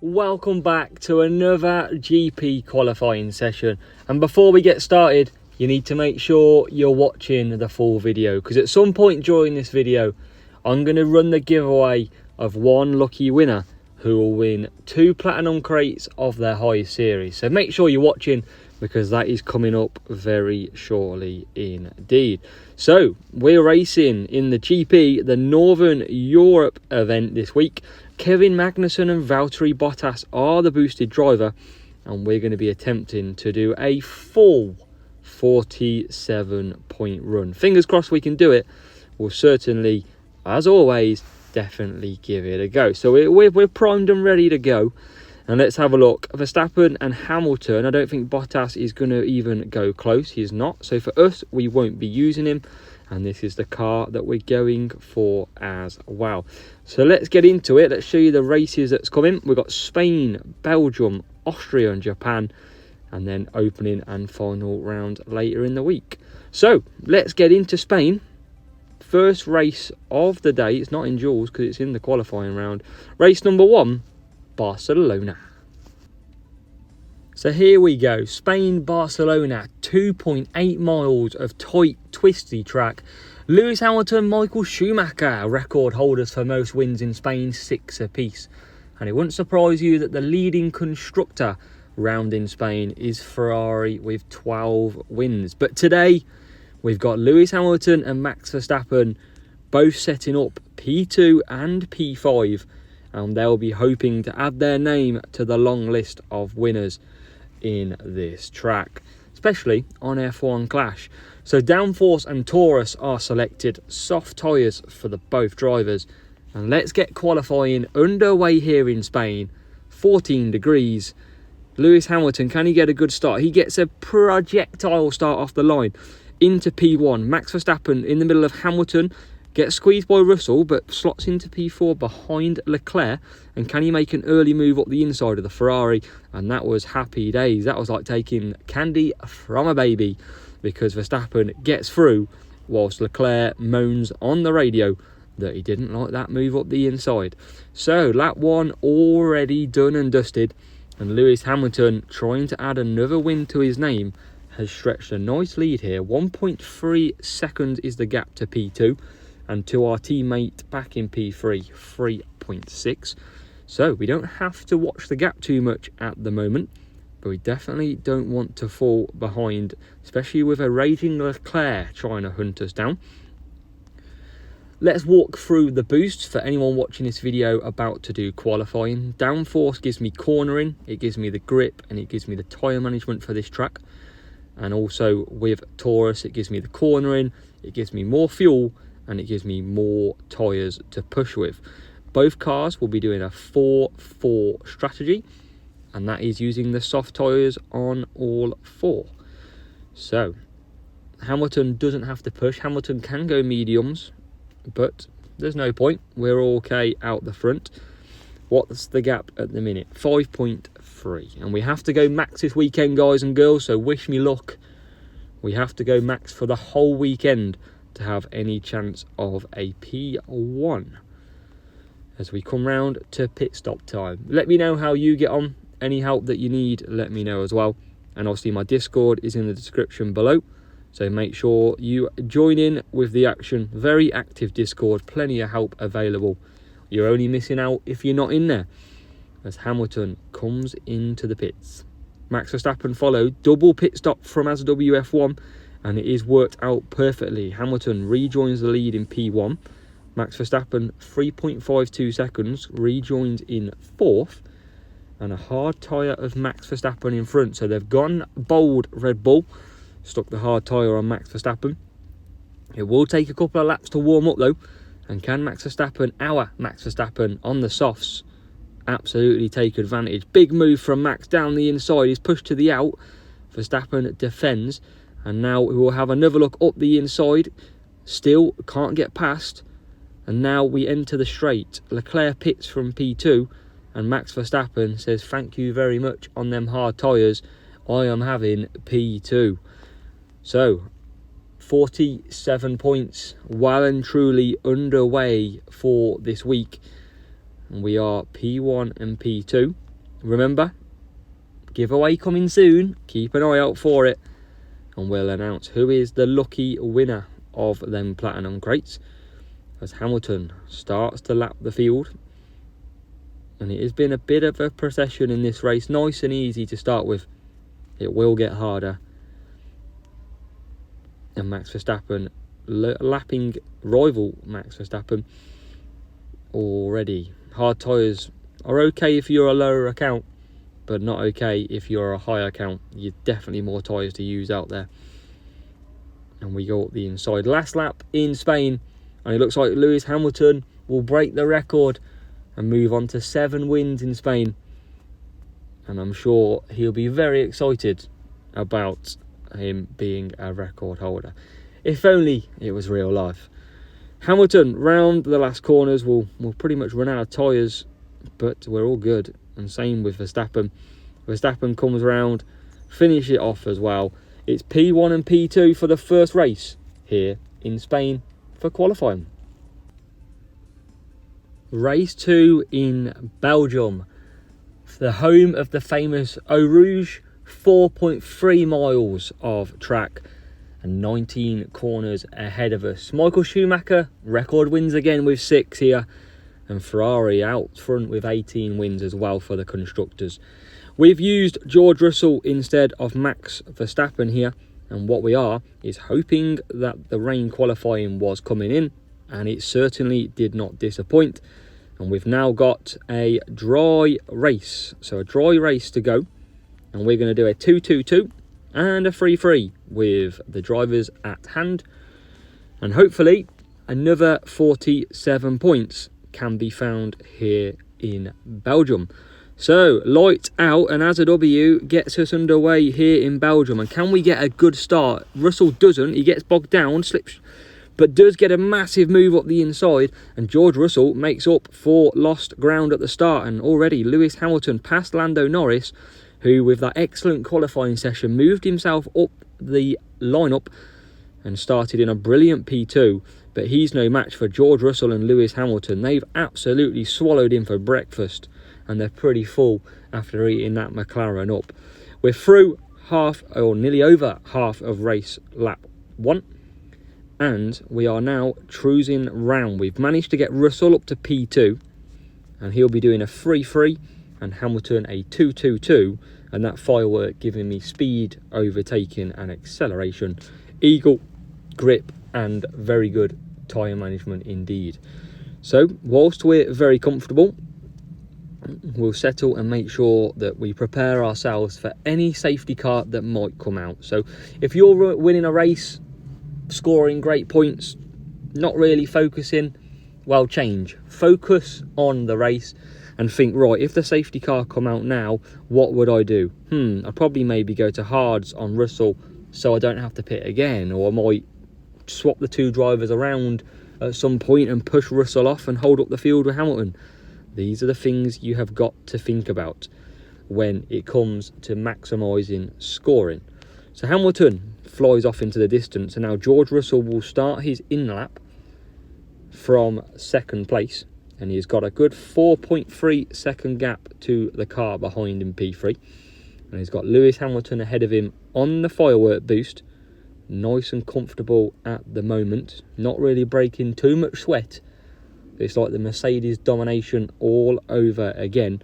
Welcome back to another GP qualifying session, and before we get started you need to make sure you're watching the full video, because at some point during this video I'm going to run the giveaway of one lucky winner who will win 2 platinum crates of their highest series. So make sure you're watching, because that is coming up very shortly indeed. So we're racing in the GP, the Northern Europe event this week. Kevin Magnussen and Valtteri Bottas are the boosted driver, and we're going to be attempting to do a full 47-point run. Fingers crossed we can do it. We'll certainly, as always, definitely give it a go. So we're primed and ready to go. And let's have a look. Verstappen and Hamilton, I don't think Bottas is going to even go close. He's not. So for us, we won't be using him. And this is the car that we're going for as well. So let's get into it. Let's show you the races that's coming. We've got Spain, Belgium, Austria and Japan. And then opening and final round later in the week. So let's get into Spain. First race of the day. It's not in duels because it's in the qualifying round. Race number 1. Barcelona. So here we go, Spain, Barcelona, 2.8 miles of tight, twisty track. Lewis Hamilton, Michael Schumacher, record holders for most wins in Spain, 6 apiece. And it wouldn't surprise you that the leading constructor round in Spain is Ferrari with 12 wins. But today, we've got Lewis Hamilton and Max Verstappen both setting up P2 and P5. And they'll be hoping to add their name to the long list of winners in this track, especially on F1 Clash. So Downforce and Taurus are selected, soft tyres for the both drivers. And let's get qualifying underway here in Spain. 14 degrees. Lewis Hamilton, can he get a good start? He gets a projectile start off the line into P1. Max Verstappen in the middle of Hamilton. Gets squeezed by Russell, but slots into P4 behind Leclerc. And can he make an early move up the inside of the Ferrari? And that was happy days. That was like taking candy from a baby, because Verstappen gets through whilst Leclerc moans on the radio that he didn't like that move up the inside. So lap 1 already done and dusted. And Lewis Hamilton, trying to add another win to his name, has stretched a nice lead here. 1.3 seconds is the gap to P2. And to our teammate back in P3, 3.6. So we don't have to watch the gap too much at the moment, but we definitely don't want to fall behind, especially with a raging Leclerc trying to hunt us down. Let's walk through the boosts for anyone watching this video about to do qualifying. Downforce gives me cornering, it gives me the grip, and it gives me the tyre management for this track. And also with Taurus, it gives me the cornering, it gives me more fuel, and it gives me more tyres to push with. Both cars will be doing a 4-4 strategy, and that is using the soft tyres on all 4. So Hamilton doesn't have to push. Hamilton can go mediums, but there's no point. We're okay out the front. What's the gap at the minute? 5.3. And we have to go max this weekend, guys and girls, so wish me luck. We have to go max for the whole weekend to have any chance of a P1 as we come round to pit stop time. Let me know how you get on. Any help that you need, let me know as well. And obviously my Discord is in the description below, so make sure you join in with the action. Very active Discord, plenty of help available. You're only missing out if you're not in there, as Hamilton comes into the pits. Max Verstappen followed, double pit stop from as WF1, and it is worked out perfectly. Hamilton rejoins the lead in P1. Max Verstappen, 3.52 seconds, rejoins in 4th. And a hard tyre of Max Verstappen in front. So they've gone bold, Red Bull. Stuck the hard tyre on Max Verstappen. It will take a couple of laps to warm up though. And can Max Verstappen, our Max Verstappen, on the softs, absolutely take advantage? Big move from Max down the inside. He's pushed to the out. Verstappen defends. And now we will have another look up the inside. Still can't get past. And now we enter the straight. Leclerc pits from P2. And Max Verstappen says, thank you very much on them hard tyres. I am having P2. So, 47 points. Well and truly underway for this week. And we are P1 and P2. remember, giveaway coming soon. Keep an eye out for it, and we'll announce who is the lucky winner of them platinum crates as Hamilton starts to lap the field. And it has been a bit of a procession in this race. Nice and easy to start with. It will get harder. And Max Verstappen lapping rival Max Verstappen already. Hard tyres are okay if you're a lower account, but not okay if you're a higher account. You're definitely more tyres to use out there. And we go up the inside. Last lap in Spain, and it looks like Lewis Hamilton will break the record and move on to 7 wins in Spain. And I'm sure he'll be very excited about him being a record holder. If only it was real life. Hamilton round the last corners will pretty much run out of tyres, but we're all good. And same with Verstappen. Verstappen comes round, finish it off as well. It's P1 and P2 for the first race here in Spain for qualifying. Race 2 in Belgium, the home of the famous Eau Rouge. 4.3 miles of track and 19 corners ahead of us. Michael Schumacher, record wins again with 6 here, and Ferrari out front with 18 wins as well for the constructors. We've used George Russell instead of Max Verstappen here, and what we are is hoping that the rain qualifying was coming in, and it certainly did not disappoint. And we've now got a dry race, so a dry race to go. And we're going to do a 2-2-2 and a 3-3 with the drivers at hand. And hopefully another 47 points can be found here in Belgium. So light out, and as a W gets us underway here in Belgium. And can we get a good start? Russell doesn't. He gets bogged down, slips, but does get a massive move up the inside. And George Russell makes up for lost ground at the start. And already Lewis Hamilton passed Lando Norris, who with that excellent qualifying session moved himself up the lineup and started in a brilliant P2. But he's no match for George Russell and Lewis Hamilton. They've absolutely swallowed him for breakfast, and they're pretty full after eating that McLaren up. We're through half, or nearly over half of race lap 1, and we are now cruising round. We've managed to get Russell up to P2, and he'll be doing a 3-3 and Hamilton a 2-2-2, and that firework giving me speed, overtaking and acceleration, eagle grip and very good tyre management indeed. So whilst we're very comfortable, we'll settle and make sure that we prepare ourselves for any safety car that might come out. So if you're winning a race, scoring great points, not really focusing, well, change. Focus on the race and think, right, if the safety car come out now, what would I do? I'd probably maybe go to hards on Russell so I don't have to pit again, or I might swap the 2 drivers around at some point and push Russell off and hold up the field with Hamilton. These are the things you have got to think about when it comes to maximising scoring. So Hamilton flies off into the distance, and now George Russell will start his in-lap from second place, and he's got a good 4.3 second gap to the car behind in P3. And he's got Lewis Hamilton ahead of him on the firework boost. Nice and comfortable at the moment. Not really breaking too much sweat. It's like the Mercedes domination all over again,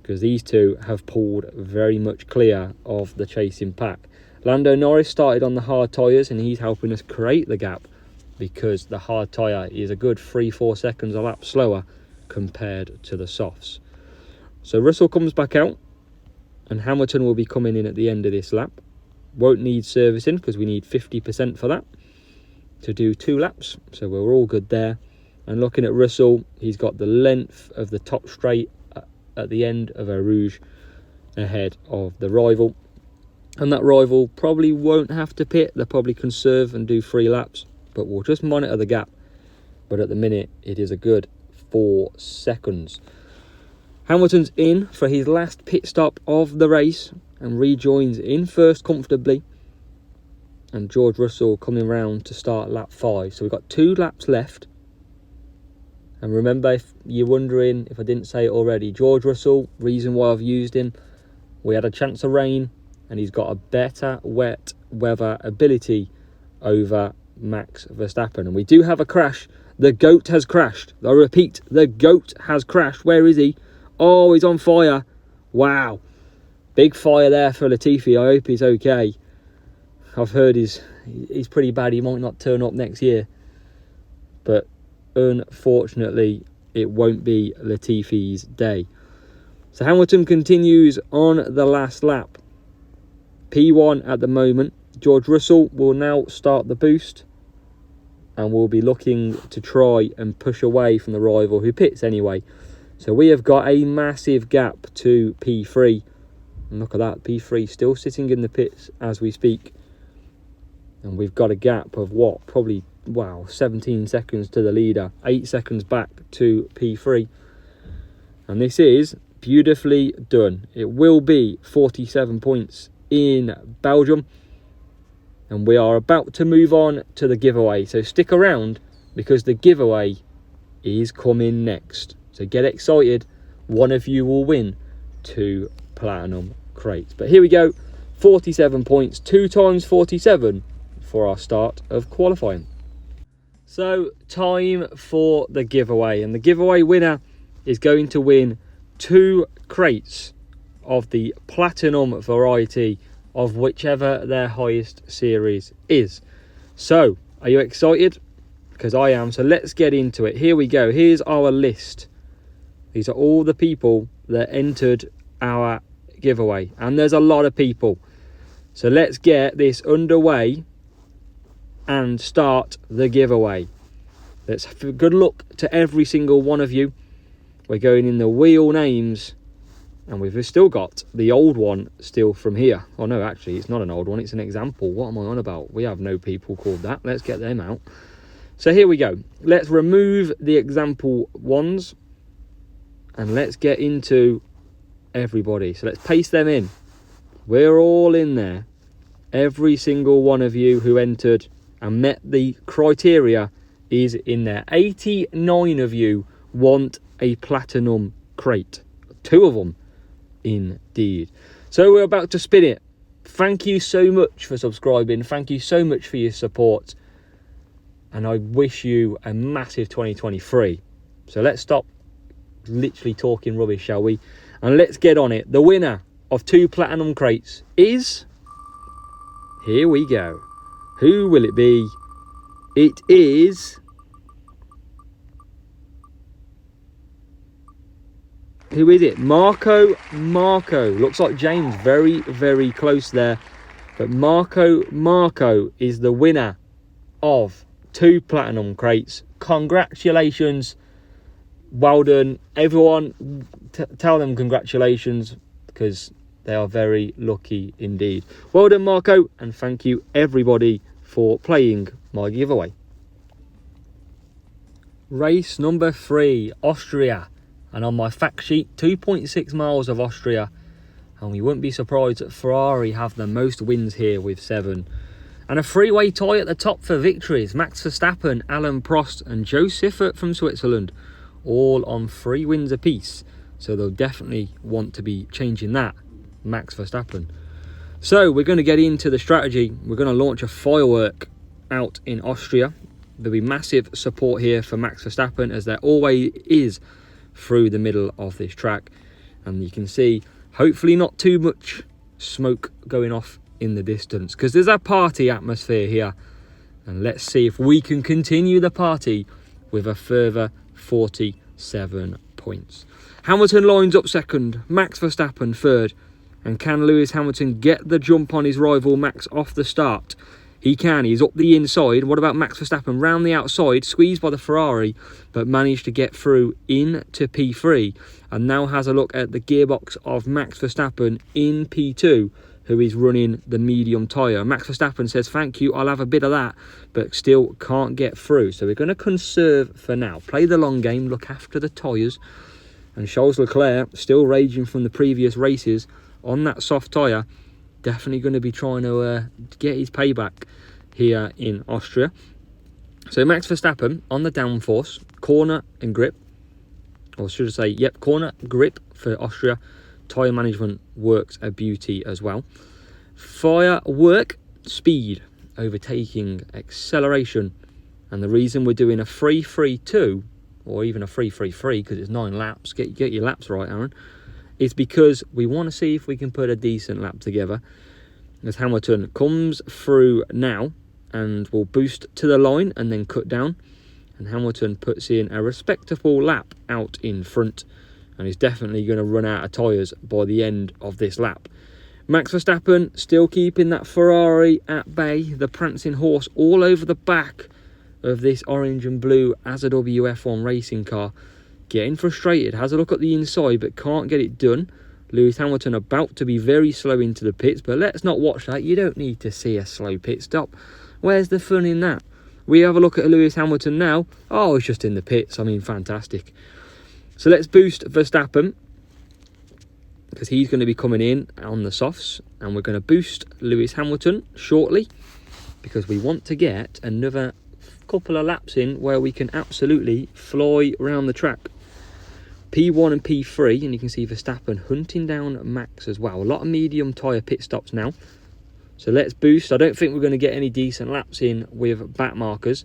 because these two have pulled very much clear of the chasing pack. Lando Norris started on the hard tyres, and he's helping us create the gap, because the hard tyre is a good 3-4 seconds a lap slower compared to the softs. So Russell comes back out, and Hamilton will be coming in at the end of this lap. Won't need servicing because we need 50% for that to do 2 laps, so we're all good there. And looking at Russell, he's got the length of the top straight at the end of Eau Rouge ahead of the rival. And that rival probably won't have to pit. They'll probably conserve and do 3 laps, but we'll just monitor the gap. But at the minute, it is a good 4 seconds. Hamilton's in for his last pit stop of the race and rejoins in first comfortably. And George Russell coming round to start lap 5. So we've got 2 laps left. And remember, if you're wondering if I didn't say it already, George Russell, reason why I've used him, we had a chance of rain and he's got a better wet weather ability over Max Verstappen. And we do have a crash. The GOAT has crashed. I repeat, the GOAT has crashed. Where is he? Oh, he's on fire. Wow. Big fire there for Latifi. I hope he's okay. I've heard he's pretty bad. He might not turn up next year. But unfortunately, it won't be Latifi's day. So Hamilton continues on the last lap. P1 at the moment. George Russell will now start the boost. And we'll be looking to try and push away from the rival who pits anyway. So we have got a massive gap to P3. And look at that, P3 still sitting in the pits as we speak. And we've got a gap of what? Probably, 17 seconds to the leader. 8 seconds back to P3. And this is beautifully done. It will be 47 points in Belgium. And we are about to move on to the giveaway. So stick around because the giveaway is coming next. So get excited. One of you will win 2 platinum crates. But here we go. 47 points. 2 times 47 for our start of qualifying. So time for the giveaway. And the giveaway winner is going to win 2 crates of the platinum variety of whichever their highest series is. So, are you excited? Because I am. So let's get into it. Here we go. Here's our list. These are all the people that entered our giveaway. And there's a lot of people. So let's get this underway and start the giveaway. Let's have good luck to every single one of you. We're going in the wheel names. And we've still got the old one still from here. Oh no, actually, it's not an old one. It's an example. What am I on about? We have no people called that. Let's get them out. So here we go. Let's remove the example ones. And let's get into everybody. So let's paste them in. We're all in there. Every single one of you who entered and met the criteria is in there. 89 of you want a platinum crate. 2 of them. Indeed. So we're about to spin it. Thank you so much for subscribing. Thank you so much for your support. And I wish you a massive 2023. So let's stop literally talking rubbish, shall we? And let's get on it. The winner of 2 platinum crates is... Here we go. Who will it be? It is... Who is it? Marco. Looks like James. Very, very close there. But Marco is the winner of 2 platinum crates. Congratulations. Well done. Everyone, tell them congratulations because they are very lucky indeed. Well done, Marco. And thank you, everybody, for playing my giveaway. Race number 3, Austria. And on my fact sheet, 2.6 miles of Austria. And we wouldn't be surprised that Ferrari have the most wins here with 7. And a 3-way tie at the top for victories. Max Verstappen, Alain Prost and Joe Siffert from Switzerland. All on 3 wins apiece. So they'll definitely want to be changing that. Max Verstappen. So we're going to get into the strategy. We're going to launch a firework out in Austria. There'll be massive support here for Max Verstappen as there always is through the middle of this track, and you can see hopefully not too much smoke going off in the distance because there's a party atmosphere here, and let's see if we can continue the party with a further 47 points. Hamilton lines up second, Max Verstappen third, and can Lewis Hamilton get the jump on his rival Max off the start? He can. He's up the inside. What about Max Verstappen? Round the outside, squeezed by the Ferrari, but managed to get through into P3. And now has a look at the gearbox of Max Verstappen in P2, who is running the medium tyre. Max Verstappen says, thank you, I'll have a bit of that, but still can't get through. So we're going to conserve for now. Play the long game, look after the tyres. And Charles Leclerc, still raging from the previous races on that soft tyre, definitely going to be trying to get his payback here in Austria. So Max Verstappen on the downforce, corner and grip, or should I say, yep, corner, grip for Austria. Tyre management works a beauty as well. Firework, speed, overtaking, acceleration. And the reason we're doing a 3-3-2, or even a 3-3-3, because it's 9 laps, get your laps right, Aaron, is because we want to see if we can put a decent lap together. As Hamilton comes through now and will boost to the line and then cut down. And Hamilton puts in a respectable lap out in front, and is definitely going to run out of tyres by the end of this lap. Max Verstappen still keeping that Ferrari at bay, the prancing horse all over the back of this orange and blue AZW F1 racing car. Getting frustrated, has a look at the inside but can't get it done. Lewis Hamilton about to be very slow into the pits, but let's not watch that. You don't need to see a slow pit stop. Where's the fun in that? We have a look at Lewis Hamilton now. Oh, he's just in the pits. I mean, fantastic. So let's boost Verstappen, because he's going to be coming in on the softs, and we're going to boost Lewis Hamilton shortly, because we want to get another couple of laps in where we can absolutely fly around the track. P1 and P3, and you can see Verstappen hunting down Max as well. A lot of medium tyre pit stops now. So let's boost. I don't think we're going to get any decent laps in with back markers,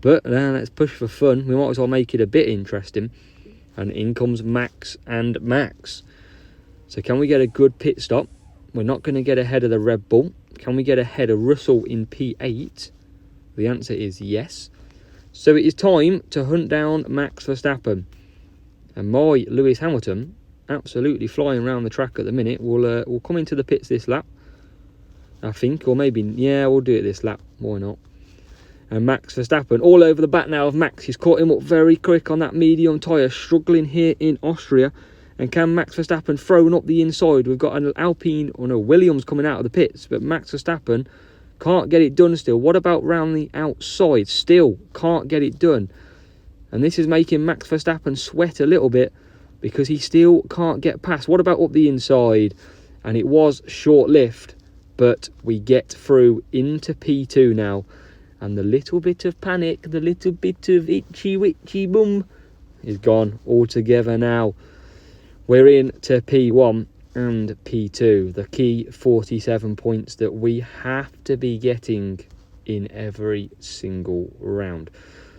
but let's push for fun. We might as well make it a bit interesting. And in comes Max and Max. So can we get a good pit stop? We're not going to get ahead of the Red Bull. Can we get ahead of Russell in P8? The answer is yes. So it is time to hunt down Max Verstappen. And my Lewis Hamilton, absolutely flying around the track at the minute, will come into the pits this lap, I think. Or maybe, yeah, we'll do it this lap. Why not? And Max Verstappen all over the back now of Max. He's caught him up very quick on that medium tyre, struggling here in Austria. And can Max Verstappen throw up the inside? We've got an Alpine, or no, Williams coming out of the pits, but Max Verstappen can't get it done still. What about round the outside? Still can't get it done. And this is making Max Verstappen sweat a little bit, because he still can't get past. What about up the inside? And it was short-lived, but we get through into P2 now. And the little bit of panic, the little bit of itchy witchy bum is gone altogether now. We're in to P1 and P2, the key 47 points that we have to be getting in every single round.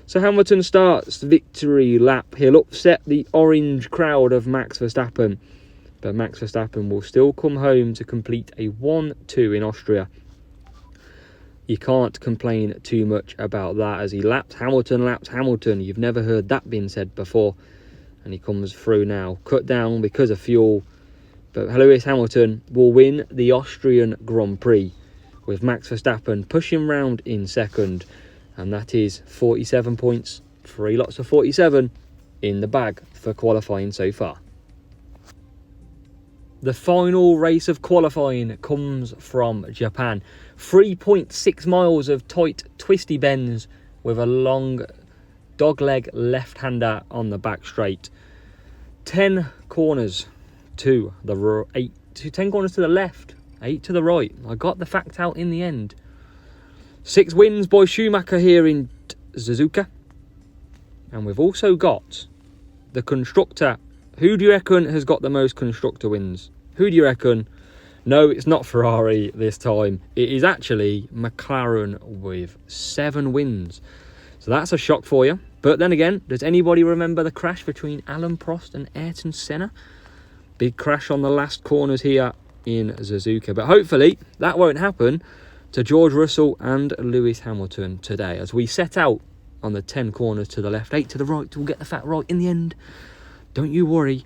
So Hamilton starts victory lap. He'll upset the orange crowd of Max Verstappen, but Max Verstappen will still come home to complete a 1-2 in Austria. You can't complain too much about that, as he laps Hamilton. You've never heard that being said before. And he comes through now, cut down because of fuel. But Lewis Hamilton will win the Austrian Grand Prix, with Max Verstappen pushing round in second. And that is 47 points, 3 lots of 47 in the bag for qualifying so far. The final race of qualifying comes from Japan. 3.6 miles of tight, twisty bends with a long dogleg left-hander on the back straight. 10 corners to the right, 10 corners to the left, 8 to the right. I got the fact out in the end. 6 wins by Schumacher here in Suzuka. And we've also got the constructor. Who do you reckon has got the most constructor wins? Who do you reckon? No, it's not Ferrari this time. It is actually McLaren with 7 wins. So that's a shock for you. But then again, does anybody remember the crash between Alan Prost and Ayrton Senna? Big crash on the last corners here in Suzuka. But hopefully that won't happen to George Russell and Lewis Hamilton today, as we set out on the 10 corners to the left, 8 to the right. We'll get the fact right in the end. Don't you worry.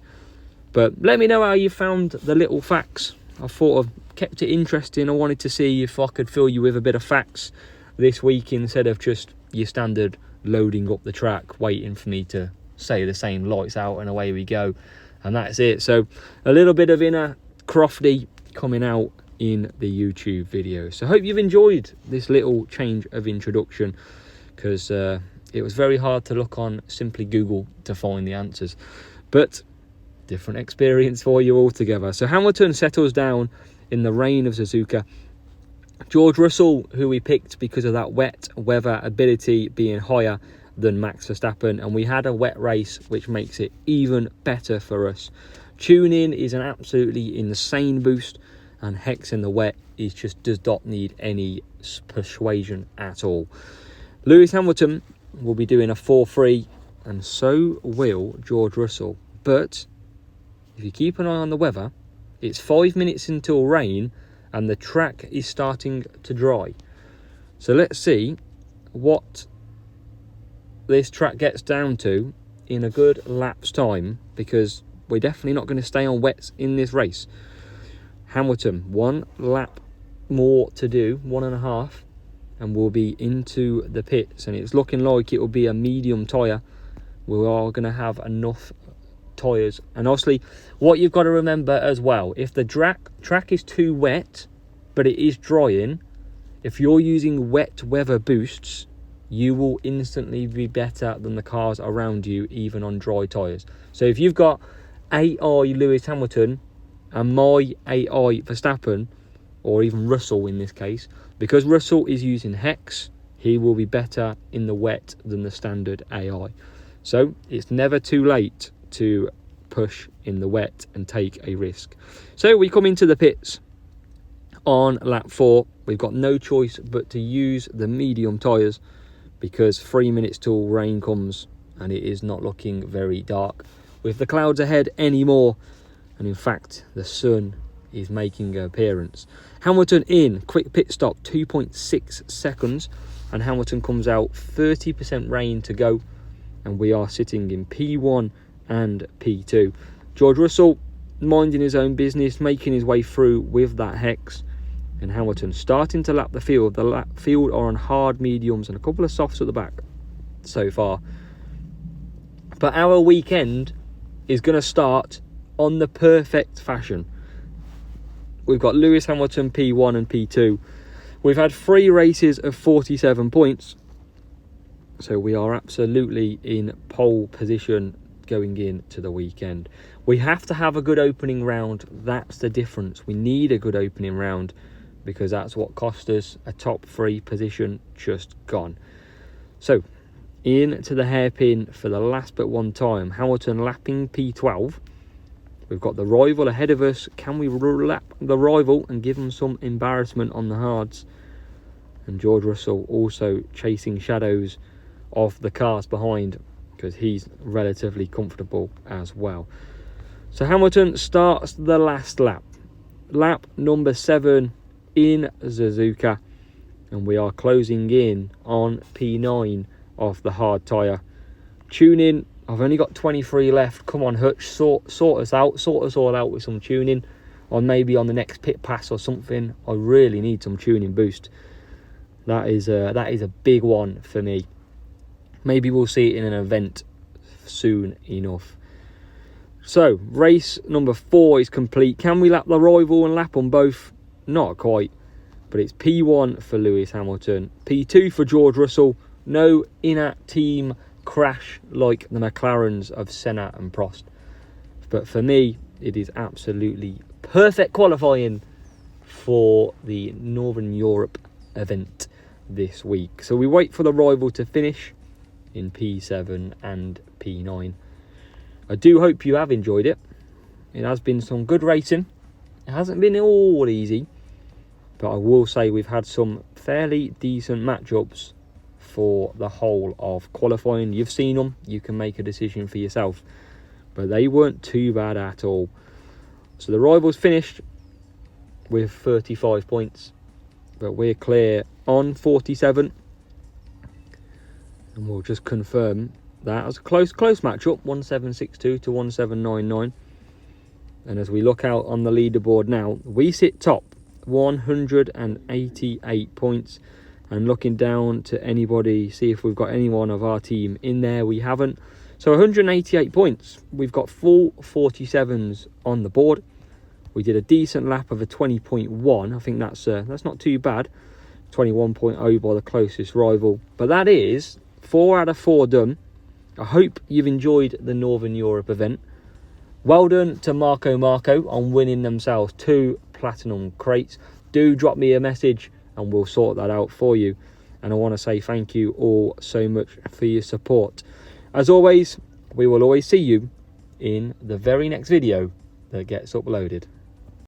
But let me know how you found the little facts. I thought I've kept it interesting. I wanted to see if I could fill you with a bit of facts this week, instead of just your standard loading up the track, waiting for me to say the same lights out and away we go. And that's it. So a little bit of inner Crofty coming out in the YouTube video. So I hope you've enjoyed this little change of introduction, because it was very hard to look on simply Google to find the answers. But different experience for you altogether. So Hamilton settles down in the rain of Suzuka, George Russell, who we picked because of that wet weather ability being higher than Max Verstappen, and we had a wet race, which makes it even better for us. Tuning is an absolutely insane boost, and Hex in the wet does not need any persuasion at all. Lewis Hamilton will be doing a 4-3, and so will George Russell. But if you keep an eye on the weather, it's 5 minutes until rain, and the track is starting to dry. So let's see what this track gets down to in a good lap's time, because we're definitely not going to stay on wets in this race. Hamilton, 1 lap more to do, 1.5, and we'll be into the pits, and it's looking like it will be a medium tyre. We are going to have enough tyres, and obviously what you've got to remember as well, if the track is too wet but it is drying, if you're using wet weather boosts, you will instantly be better than the cars around you, even on dry tyres. So if you've got AI Lewis Hamilton and my AI Verstappen, or even Russell in this case, because Russell is using Hex, he will be better in the wet than the standard AI. So it's never too late to push in the wet and take a risk. So we come into the pits on lap 4. We've got no choice but to use the medium tyres, because 3 minutes till rain comes, and it is not looking very dark with the clouds ahead anymore. And in fact, the sun is making an appearance. Hamilton in, quick pit stop, 2.6 seconds, and Hamilton comes out, 30% rain to go, and we are sitting in P1 and P2. George Russell minding his own business, making his way through with that Hex, and Hamilton starting to lap the field. The field are on hard mediums and a couple of softs at the back so far. But our weekend is going to start on the perfect fashion. We've got Lewis Hamilton P1 and P2. We've had 3 races of 47 points. So we are absolutely in pole position going into the weekend. We have to have a good opening round. That's the difference. We need a good opening round, because that's what cost us a top 3 position just gone. So into the hairpin for the last but one time. Hamilton lapping P12. We've got the rival ahead of us. Can we lap the rival and give him some embarrassment on the hards? And George Russell also chasing shadows of the cars behind, because he's relatively comfortable as well. So Hamilton starts the last lap. Lap number 7 in Suzuka. And we are closing in on P9 of the hard tyre. Tuning, I've only got 23 left. Come on, Hutch, sort us out. Sort us all out with some tuning. Or maybe on the next pit pass or something. I really need some tuning boost. That is a big one for me. Maybe we'll see it in an event soon enough. So, race number 4 is complete. Can we lap the rival and lap on both? Not quite. But it's P1 for Lewis Hamilton. P2 for George Russell. No inner team crash like the McLarens of Senna and Prost. But for me, it is absolutely perfect qualifying for the Northern Europe event this week. So we wait for the rival to finish in P7 and P9. I do hope you have enjoyed it. It has been some good racing. It hasn't been all easy, but I will say we've had some fairly decent matchups for the whole of qualifying. You've seen them. You can make a decision for yourself, but they weren't too bad at all. So the rivals finished with 35 points, but we're clear on 47. And we'll just confirm that as a close matchup, 1762 to 1799. And as we look out on the leaderboard now, we sit top, 188 points. And looking down to anybody, see if we've got anyone of our team in there. We haven't. So 188 points. We've got full 47s on the board. We did a decent lap of a 20.1. I think that's not too bad. 21.0 by the closest rival. But that is 4 out of 4 done. I hope you've enjoyed the Northern Europe event. Well done to Marco on winning themselves 2 platinum crates. Do drop me a message and we'll sort that out for you. And I want to say thank you all so much for your support. As always, we will always see you in the very next video that gets uploaded.